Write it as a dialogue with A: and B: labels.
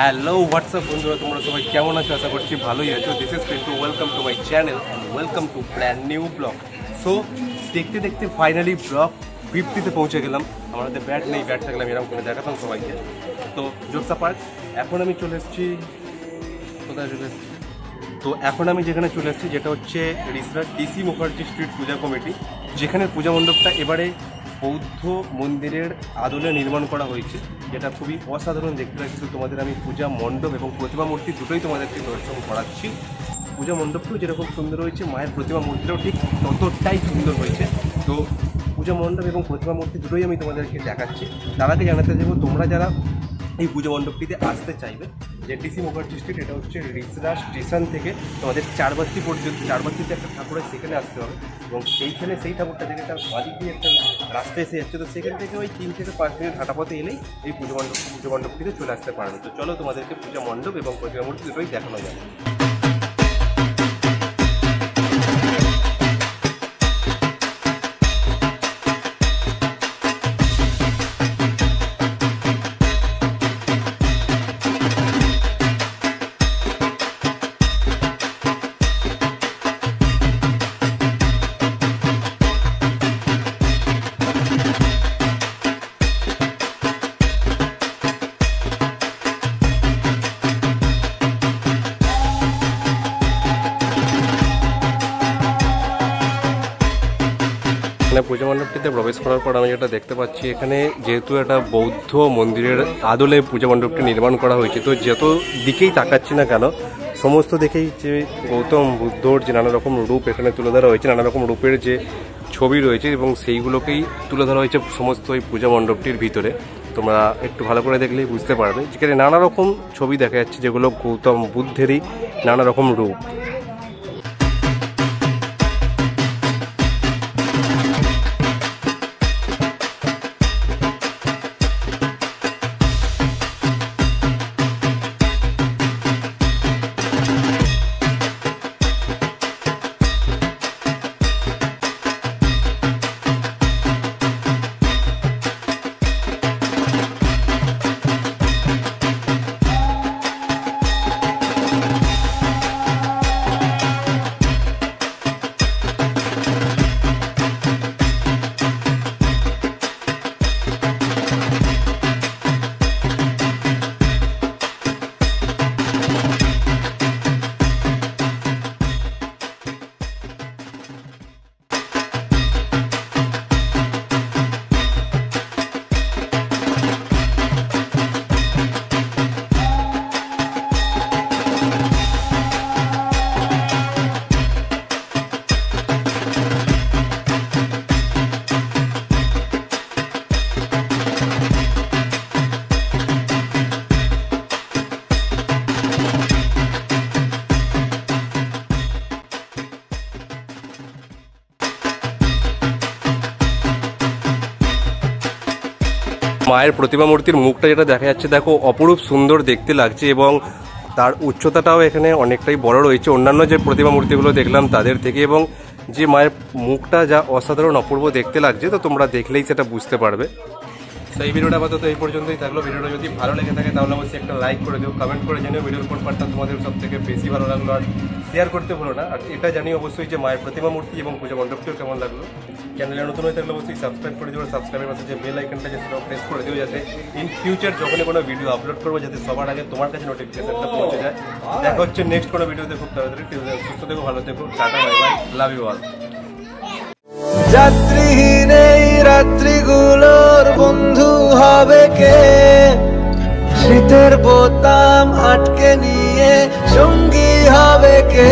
A: Hello WhatsApp বন্ধুরা, তোমরা সবাই কেমন আছো? আশা করছি ভালোই আছো। This is Pintu, welcome to my channel and welcome to brand new blog. So দেখতে দেখতে ফাইনালি ব্লগ 50-তে পৌঁছে গেলাম। আমাদের ব্যাট নেই, ব্যাট থাকলে আমি এরকম করে দেখাতাম সবাইকে। তো জোকসা পার্ক এখন আমি চলে এসেছি, কোথায় চলে এসেছি? তো এখন আমি যেখানে চলে এসেছি যেটা হচ্ছে রিসরা ডিসি মুখার্জি স্ট্রিট পূজা কমিটি, যেখানে পূজা মণ্ডপটা এবারে বৌদ্ধ মন্দিরের আদলে নির্মাণ করা হয়েছে, যেটা খুবই অসাধারণ দেখতে লাগছে। তো তোমাদের আমি পূজা মণ্ডপ এবং প্রতিমা মূর্তি দুটোই তোমাদেরকে দর্শন করাচ্ছি। পূজা মণ্ডপটাও যেরকম সুন্দর হয়েছে, মায়ের প্রতিমা মূর্তিটাও ঠিক ততটাই সুন্দর হয়েছে। তো পূজা মণ্ডপ এবং প্রতিমা মূর্তি দুটোই আমি তোমাদেরকে দেখাচ্ছি। তার আগে জানাতে চাইবো, তোমরা যারা এই পুজো মণ্ডপটিতে আসতে চাইবে, যে ডিসি মুখার্জি স্ট্রিট, এটা হচ্ছে রিসরা স্টেশন থেকে তোমাদের চারবাতি পর্যন্ত, চারবাতিতে একটা ঠাকুর আছে, সেখানে আসতে হবে। এবং সেইখানে সেই ঠাকুরটা থেকে তার বাদিক দিয়ে একটা রাস্তা এসে যাচ্ছে। তো সেখান থেকে ওই 3 থেকে 5 মিনিট হাঁটা পথে এলেই এই পুজো মণ্ডপটিতে চলে আসতে পারবে। তো চলো তোমাদেরকে পূজা মণ্ডপ এবং প্রতিমা মূর্তি দুটোই দেখানো যাবে। পূজা মণ্ডপটিতে প্রবেশ করার পর আমি যেটা দেখতে পাচ্ছি, এখানে যেহেতু একটা বৌদ্ধ মন্দিরের আদলে পূজা মণ্ডপটি নির্মাণ করা হয়েছে, তো যত দিকেই তাকাচ্ছি না কেন, সমস্ত দেখেই যে গৌতম বুদ্ধর যে নানা রকম রূপ এখানে তুলে ধরা হয়েছে, নানা রকম রূপের যে ছবি রয়েছে এবং সেইগুলোকেই তুলে ধরা হয়েছে সমস্ত ওই পূজা মণ্ডপটির ভিতরে। তোমরা একটু ভালো করে দেখলেই বুঝতে পারবে, যেখানে নানা রকম ছবি দেখা যাচ্ছে, যেগুলো গৌতম বুদ্ধেরই নানা রকম রূপ। মায়ের প্রতিমা মূর্তির মুখটা যেটা দেখা যাচ্ছে, দেখো অপরূপ সুন্দর দেখতে লাগছে এবং তার উচ্চতাটাও এখানে অনেকটাই বড় রয়েছে অন্যান্য যে প্রতিমা মূর্তিগুলো দেখলাম তাদের থেকে, এবং যে মায়ের মুখটা যা অসাধারণ অপূর্ব দেখতে লাগছে, তো তোমরা দেখলেই সেটা বুঝতে পারবে। তো এই ভিডিওটা আপাতত এই পর্যন্তই থাকলো। ভিডিওটা যদি ভালো লেগে থাকে তাহলে অবশ্যই একটা লাইক করে দিও, কমেন্ট করে জানিও ভিডিওর কোন পার্টটা তোমাদের সব থেকে বেশি ভালো লাগলো, আর শেয়ার করতে ভুলো না। আর এটা জানিও অবশ্যই যে মায়ের প্রতিমা মূর্তি এবং পূজা মণ্ডপটিও কেমন লাগলো। চ্যানেলে নতুন হয়ে থাকলে অবশ্যই সাবস্ক্রাইব করে দিও, সাবস্ক্রাইবের পাশে যে বেল আইকনটা আছে সেটাও প্রেস করে দিও, যাতে ইন ফিউচার যখনই কোনো ভিডিও আপলোড করবো যাতে সবার আগে তোমার কাছে নোটিফিকেশনটা পৌঁছে যায়। দেখা হচ্ছে নেক্সট কোনো ভিডিওতে খুব তাড়াতাড়ি। সুস্থ থেকো, ভালো থেকো, tata, bye bye, love you all.
B: যাত্রীহীন এই রাত্রিগুলোর বন্ধু হবে কে? শীতের বোতাম আটকে নিয়ে সঙ্গী হবে কে?